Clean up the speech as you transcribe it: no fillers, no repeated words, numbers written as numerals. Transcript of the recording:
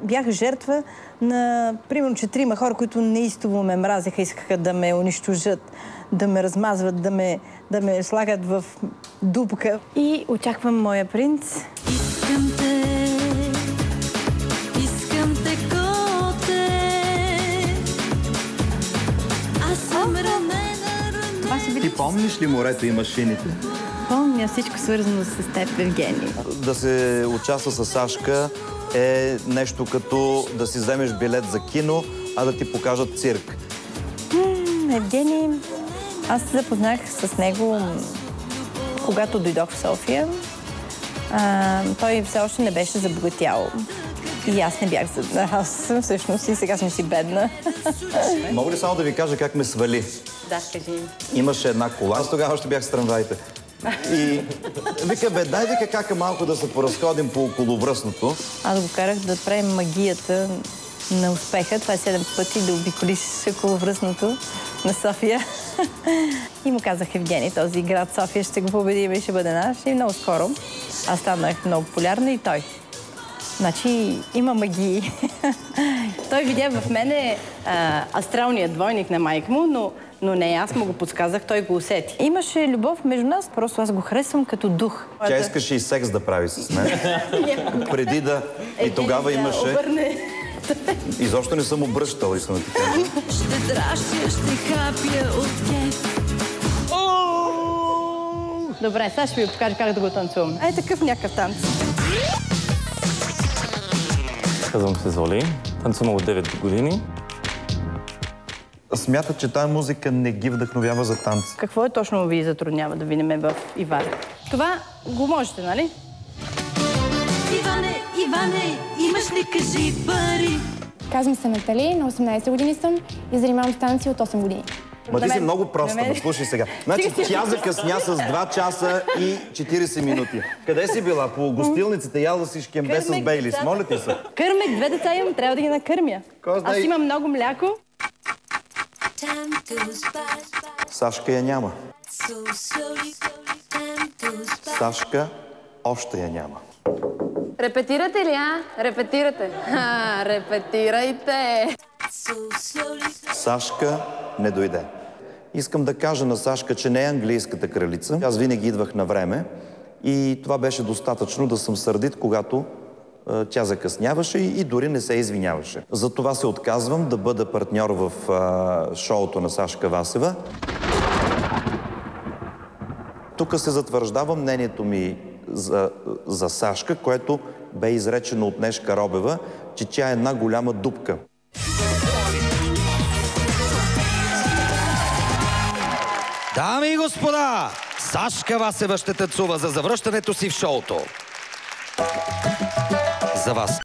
Бях жертва на, примерно, 4 хора, които неистово ме мразеха, искаха да ме унищожат, да ме размазват, да ме слагат в дупка. И очаквам моя принц. Искам те, коте. Аз съм рамена. Ти помниш ли морето и машините? Помня всичко свързано с теб, Евгений. Да се участва с Сашка е нещо като да си вземеш билет за кино, а да ти покажат цирк. Евгений, аз се запознах с него, когато дойдох в София. Той все още не беше забогатял. И аз не бях за... Аз съм всъщност и сега съм си бедна. Мога ли само да ви кажа как ме свали? Да, кажи. Имаше една кола, аз тогава още бях с трамваите. И вика, бе, дай вика кака малко да се поразходим по околовръстното. Аз го карах да правим магията на успеха. Това е 7 пъти да обиколиш околовръстното на София. И му казах, Евгений, този град София ще го победим и ще бъде наш. И много скоро аз станах много популярна и той. Значи има магии. Той видя в мене астралният двойник на майка му, но не, аз му го подсказах, той го усети. Имаше любов между нас, просто аз го харесвам като дух. Тя искаше и секс да прави с мен. Преди да... И тогава имаше... Изобщо не съм обръщал, искам да ти кажа. Ще дращя, ще капя от теб. Добре, сега ще ви покажа как да го танцувам. Ей, такъв някакъв танц. Казвам се Золи. Танцувам от 9 години. Смята, че тази музика не ги вдъхновява за танц. Какво е точно ви затруднява да видим в Иван? Това го можете, нали? Иване, Иване, имаш ли, кажи, пари? Казвам се Натали, на 18 години съм и занимавам с танци от 8 години. Ма ти си много проста, но слушай сега. Значи тя закъсня с 2 часа и 40 минути. Къде си била? По гостилниците яла си шкембе с Бейлис. Моля ти се. Кърмех 2 деца имам, трябва да ги накърмя. Аз имам много мляко. Сашка я няма. Сашка още я няма. Репетирате ли, а? Репетирате. Репетирайте! Сашка не дойде. Искам да кажа на Сашка, че не е английската кралица. Аз винаги идвах на време и това беше достатъчно да съм сърдит, когато тя закъсняваше и дори не се извиняваше. Затова се отказвам да бъда партньор в шоуто на Сашка Васева. Тук се затвърждава мнението ми за Сашка, което бе изречено от Нешка Робева, че тя е една голяма дупка. Дами и господа, Сашка Васева ще танцува за завръщането си в шоуто. За вас